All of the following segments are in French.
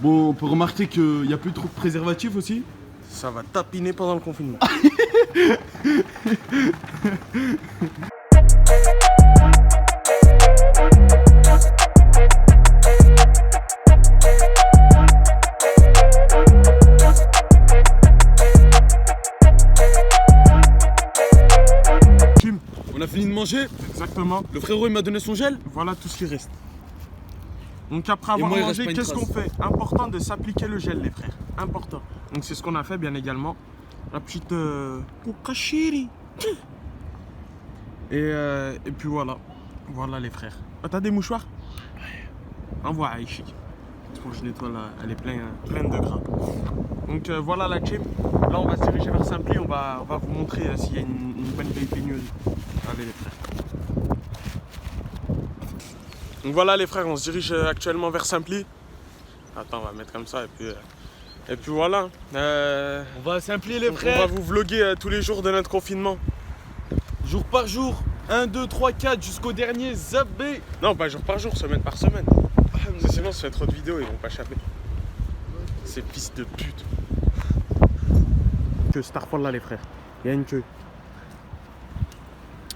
Bon, on peut remarquer qu'il n'y a plus trop de préservatifs aussi. Ça va tapiner pendant le confinement. On a fini de manger. Exactement. Le frérot il m'a donné son gel. Voilà tout ce qui reste. Donc après Et avoir moi, il mangé, reste pas une qu'est-ce qu'on trace. fait? Important de s'appliquer le gel, les frères. Important. Donc c'est ce qu'on a fait bien également. La petite kokashiri. Et puis voilà. Voilà les frères. Ah, t'as des mouchoirs? Envoie à Aïchi. C'est pour que je nettoie là. Elle est pleine de gras. Donc voilà la team. Là on va se diriger vers Saint-Ply. On va vous montrer s'il y a une bonne vieille pénurie. Allez les frères. Donc voilà les frères, on se dirige actuellement vers Saint-Ply. Attends, on va mettre comme ça et puis voilà. On va Saint-Ply les On va frères. vous vloguer tous les jours de notre confinement. Jour par jour. 1, 2, 3, 4 jusqu'au dernier Zabé. Non, pas jour par jour, semaine par semaine. Parce que sinon, ça fait trop de vidéos, ils vont pas chapper. Ces fils de pute. Que Starfall là les frères. Il y a une queue.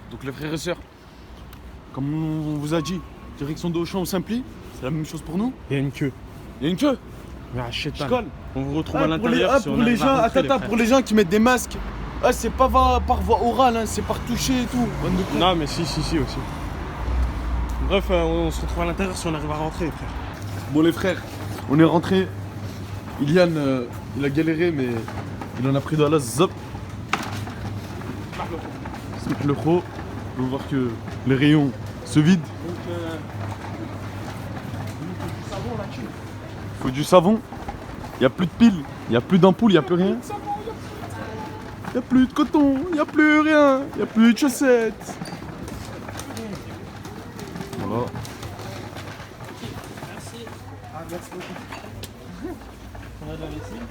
Donc les frères et sœurs, comme on vous a dit, direction de Auchan au Saint-Ply, c'est la même chose pour nous. Il y a une queue. Il y a une queue. Ah, shit, Je colle. on vous retrouve à Pour les, l'intérieur. si pour on les arrive à gens, rentrer, les attends, frères. pour les gens qui mettent des masques. Ah, c'est pas par voie orale, hein, c'est par toucher et tout. Bande de cons. Non, mais si aussi. Bref, on se retrouve à l'intérieur si on arrive à rentrer, les frères. Bon les frères, on est rentré. Ilian, il a galéré mais il en a pris de la zop. C'est le gros. On va voir que les rayons se vident. Donc, du savon là-dessus. Faut du savon. Il n'y a plus de piles, il n'y a plus d'ampoules, il n'y a plus rien. Il n'y a plus de coton, il n'y a plus rien, il n'y a plus de chaussettes. Voilà. Ah, merci beaucoup. On a de la vaisselle?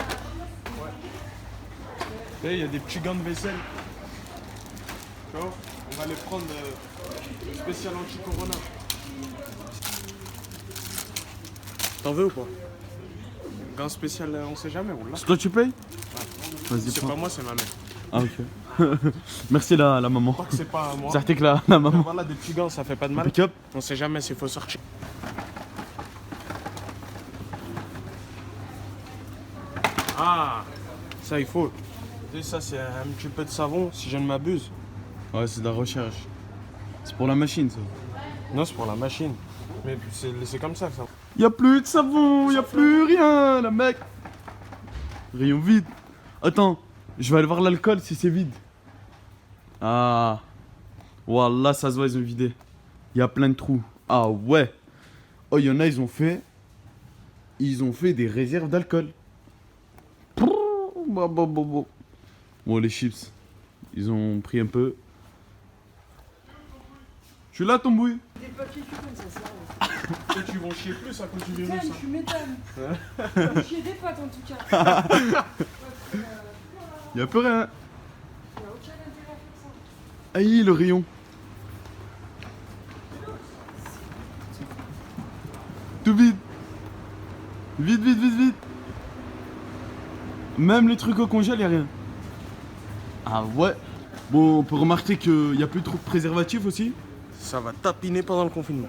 Ouais. Il y a des petits gants de vaisselle. Tu vois, on va les prendre spécial anti-corona. T'en veux ou pas? Gants spécial, on sait jamais, on l'a. C'est toi tu payes? Vas-y, C'est prends. pas moi, c'est ma mère. Ah ok. Merci la maman. Tant que c'est pas moi. C'est que la maman. Voilà, des petits gants, ça fait pas de mal. Pick up. On sait jamais s'il faut sortir. Ah, ça il faut. Tu sais, ça c'est un petit peu de savon, si je ne m'abuse. Ouais, c'est de la recherche. C'est pour la machine ça. Non, c'est pour la machine. Mais c'est comme ça. Y a plus de savon, y a plus rien, la mec. Rayon vide. Attends, je vais aller voir l'alcool si c'est vide. Ah. Wallah, ça se voit, ils ont vidé. Y a plein de trous. Ah ouais. Oh, y en a, ils ont fait des réserves d'alcool. Bon, les chips, ils ont pris un peu. Je suis là, ton bouille. Des papiers cuisine, ça sert. Peut-être qu'ils vont chier plus à cause du virus. Putain, hein. tu m'étonnes. Faut chier des pattes en tout cas. Y a plus rien. Y a aucun intérêt à faire ça. Aïe, le rayon. Tout vide. Vide. Même les trucs au congèle, y a rien. Ah ouais. Bon, on peut remarquer qu'il y a plus trop de préservatifs aussi. Ça va tapiner pendant le confinement.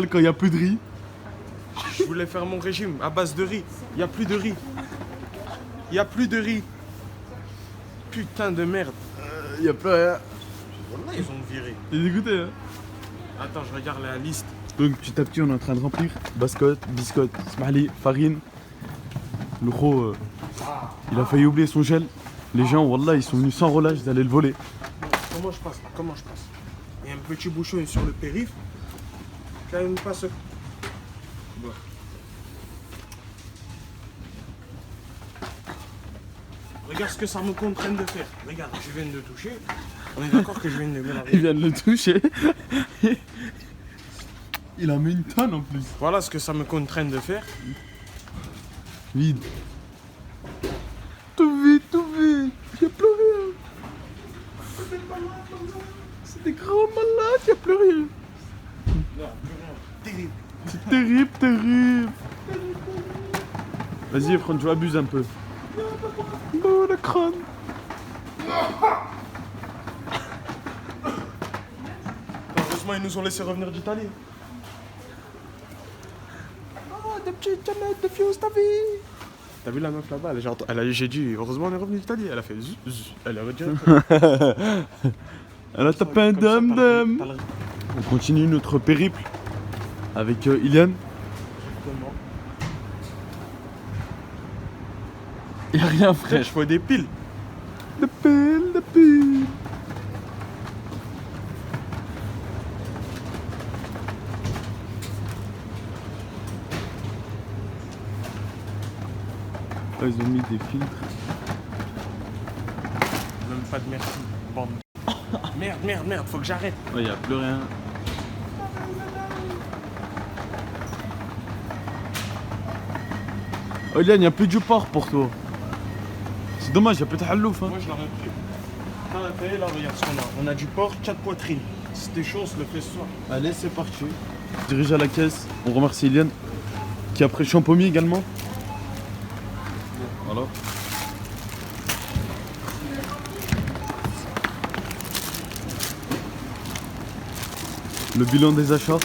Quand il y a plus de riz. Je voulais faire mon régime à base de riz. Il n'y a plus de riz. Il n'y a plus de riz. Putain de merde. Il y a plus rien. Voilà, ils ont viré. T'es dégoûté, hein. Attends, je regarde la liste. Donc petit à petit, on est en train de remplir. Biscotte, smali, farine. Le gros, il a failli oublier son gel. Les gens, wallah, ils sont venus sans relâche d'aller le voler. Comment je passe là? Comment je passe? Il y a un petit bouchon sur le périph'. Là, il me passe. Bon. Regarde ce que ça me contraint de faire. Regarde, je viens de toucher. On est d'accord que je viens de me laver. Il vient de le toucher. Il en met une tonne en plus. Voilà ce que ça me contraint de faire. Vide. Tout vide. Y'a plus rien. C'est des grands malades, y'a plus rien. Non, plus rien. Terrible. C'est terrible, terrible. Vas-y, Efron, tu abuses un peu. Oh, le crâne. Heureusement, ils nous ont laissé revenir d'Italie. Oh, des petites canettes de fuse, t'as vu? T'as vu la meuf là-bas? J'ai dit, heureusement, on est revenu d'Italie. Elle a fait zzz, zzz. Elle est revenue. Elle a tapé un dame-dame. On continue notre périple avec Ilian. Y'a rien, frère. Je fais des piles. Des piles, des piles. Oh, ils ont mis des filtres. Même pas de merci. Bande. Merde, faut que j'arrête. Ouais, y'a plus rien. Oh, Ilian, y'a plus du porc pour toi. C'est dommage, y'a plus de hallouf. Hein. Moi, je l'aurais pris. Là, regarde ce qu'on a. On a du porc, 4 poitrines. Si t'es chaud, on se le fait ce soir. Allez, c'est parti. On dirige à la caisse. On remercie Ilian qui a pris le champomis également. Voilà. Le bilan des achats.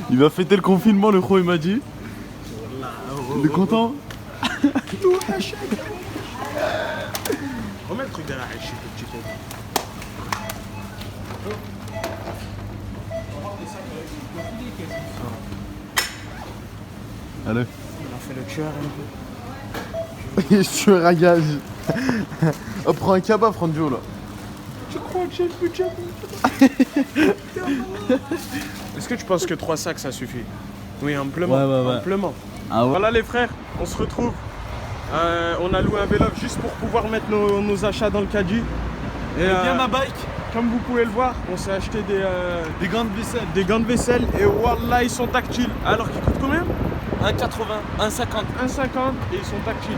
Il va fêter le confinement, le gros, il m'a dit. Il est content. Remets le truc derrière, je sais que tu fais. Allez. On a fait le tueur un peu. Je suis un gage. On prend un kebab, Franjo, là. Tu crois que j'ai le budget? Est-ce que tu penses que 3 sacs ça suffit? Oui, amplement. Ouais. Amplement. Ah ouais. Voilà les frères, on se retrouve. On a loué un vélo juste pour pouvoir mettre nos achats dans le caddie. Et Viens ma bike. comme vous pouvez le voir, on s'est acheté Des gants de vaisselle. des gants de vaisselle et wallah ils sont tactiles. Alors qu'ils coûtent combien? 1,80, 1,50. 1,50 et ils sont tactiles.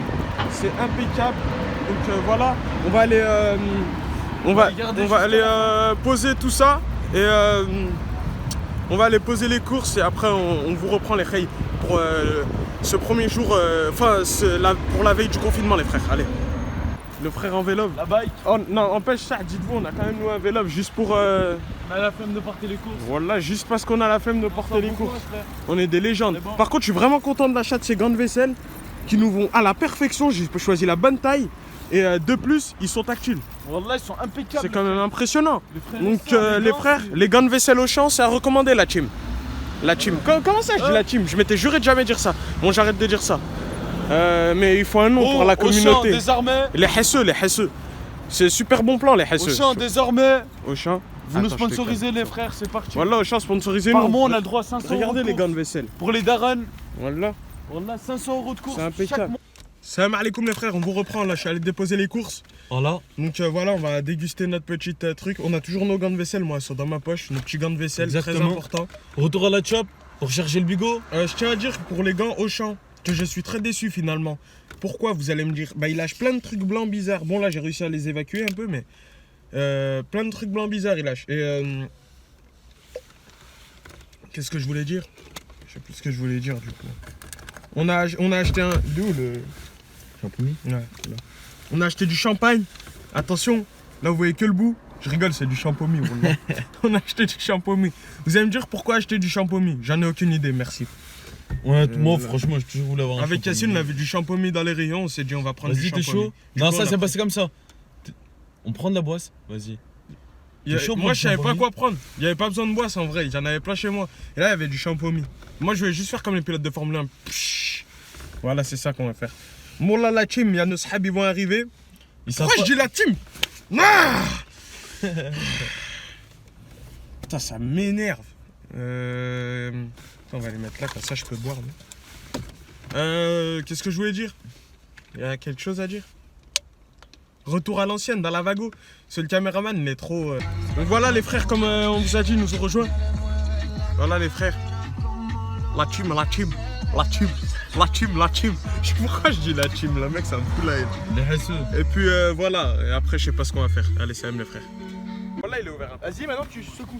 C'est impeccable. Donc voilà, on va aller, poser tout ça et on va aller poser les courses et après on vous reprend les rails pour ce premier jour, pour la veille du confinement les frères. Allez. Le frère en vélo. La bike. Oh non, empêche ça, dites-vous, on a quand même loué un vélo juste pour. On a la flemme de porter les courses. Voilà, juste parce qu'on a la flemme de porter les courses. Frère. On est des légendes. C'est bon. Par contre, je suis vraiment content de l'achat de ces gants de vaisselle qui nous vont à la perfection. J'ai choisi la bonne taille et de plus, ils sont tactiles. Wallah, ils sont impeccables. C'est quand même impressionnant. Les frères, Donc, ça, les gants, frères, c'est- les gants de vaisselle au champ, c'est à recommander la team. La team. Comment ça, je dis la team? Je m'étais juré de jamais dire ça. Bon, j'arrête de dire ça. Mais il faut un nom pour la communauté. Auchan, désormais. Les Hesseux. C'est super bon plan, les Hesseux. Auchan, désormais. Auchan. Vous nous Attends, je te sponsorisez, calme. les frères, c'est parti. Voilà, Auchan sponsorisé. Par mois, on a le droit à 500 Regardez euros les de gants courses. de vaisselle. Pour les darons, Voilà. on a 500 euros de courses. C'est chaque impeccable. mois. Salam alaikum les frères, on vous reprend là, je suis allé déposer les courses. Voilà. Donc voilà, on va déguster notre petit truc. On a toujours nos gants de vaisselle, moi, ils sont dans ma poche, nos petits gants de vaisselle, très Exactement. important. Retour à la chop pour chercher le bigot. Je tiens à dire pour les gants Auchan que je suis très déçu finalement. Pourquoi vous allez me dire? Bah il lâche plein de trucs blancs bizarres. Bon là j'ai réussi à les évacuer un peu mais plein de trucs blancs bizarres il lâche. Et qu'est-ce que je voulais dire? Je sais plus ce que je voulais dire du coup. On a acheté un. D'où le. Champomis. Ouais, là. On a acheté du champagne. Attention, là vous voyez que le bout. Je rigole, c'est du champomis. Wallah. On a acheté du champomis. Vous allez me dire pourquoi acheter du champomis? J'en ai aucune idée, merci. Ouais, moi, là. franchement, j'ai toujours voulu avoir un Avec champomis. Yacine, on avait du champomis dans les rayons. On s'est dit, on va prendre du Vas-y, t'es champomis. chaud? Du Non, coup, ça on a c'est pris- passé comme ça. On prend de la boisse. Vas-y. Il y a- T'es chaud pour moi, du je savais pas champomis? quoi prendre. Il n'y avait pas besoin de boisse en vrai. J'en avais plein chez moi. Et là, il y avait du champomis. Moi, je voulais juste faire comme les pilotes de Formule 1. Pshhh. Voilà, c'est ça qu'on va faire. Moula la team, il y a nos sahab, ils vont arriver. Ils savent Pourquoi pas- je dis la team? Ah Putain, ça m'énerve. On va les mettre là, comme ça je peux boire. Qu'est-ce que je voulais dire? Il y a quelque chose à dire? Retour à l'ancienne, dans la Vago. C'est le caméraman, il est trop... Donc voilà les frères, comme on vous a dit, ils nous ont rejoints. Voilà les frères. La team. La team, la team. Je sais pourquoi je dis la team, le mec ça me fout la haine. Et puis voilà, et après je sais pas ce qu'on va faire. Allez, salam les frères. Voilà, il est ouvert. Vas-y, maintenant tu secoues.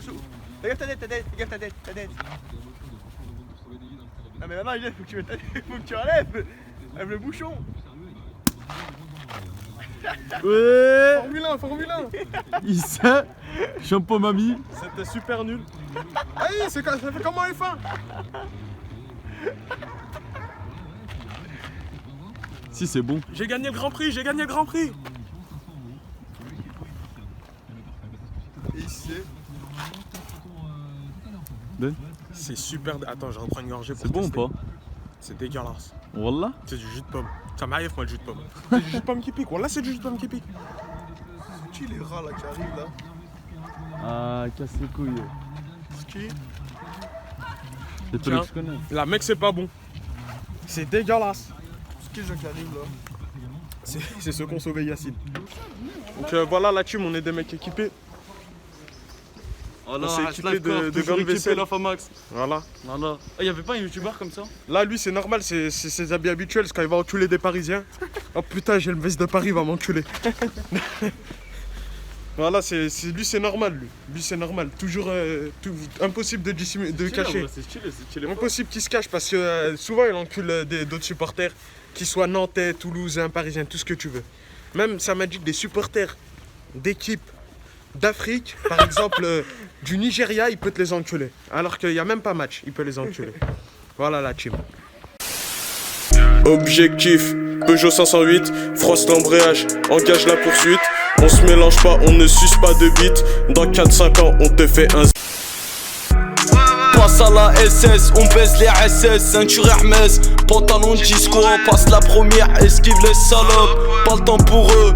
Regarde ta tête, regarde ta tête. Non mais maintenant, il faut que tu mettes ta tête, faut que tu enlèves. Lève le bouchon. Ouais. Formule 1. Il sait. Shampoo mamie. C'était super nul. Aïe, ça fait comment F1? Si c'est bon. J'ai gagné le Grand Prix. C'est super. Attends, je reprends une gorgée pour C'est bon ou tester. pas? C'est dégueulasse. Wallah. C'est du jus de pomme. Ça m'arrive moi le jus de pomme. C'est du jus de pomme qui pique. Voilà, c'est du jus de pomme qui pique. Qui les rats là qui arrivent là? Ah, casse les couilles. Ski. C'est Tiens. toi que je connais. Là, mec, c'est pas bon. C'est dégueulasse. Qui les gens qui arrivent là? C'est ceux qu'on sauvait Yacine. Donc voilà la team, on est des mecs équipés. Voilà, On s'est équipé de grandes vaisselles. la Famax. Voilà. Voilà. Il y avait pas un youtubeur comme ça? Là, lui, c'est normal, c'est ses habits habituels, c'est quand il va enculer des Parisiens. Oh putain, j'ai le veste de Paris, il va m'enculer. Voilà, lui, c'est normal, lui. Lui, c'est normal. Toujours impossible de cacher. C'est stylé. Impossible qu'il se cache parce que souvent, il encule d'autres supporters, qu'ils soient nantais, toulousains, parisiens, tout ce que tu veux. Même, ça m'a dit que des supporters d'équipes d'Afrique, par exemple du Nigeria, il peut te les enculer. Alors qu'il n'y a même pas match, il peut les enculer. Voilà la team. Objectif, Peugeot 508, froisse l'embrayage, engage la poursuite. On se mélange pas, on ne suce pas de bite. Dans 4-5 ans, on te fait un... Passe à la SS, on baisse les SS, ceinture Hermès, pantalon disco, passe la première, esquive les salopes, pas le temps pour eux.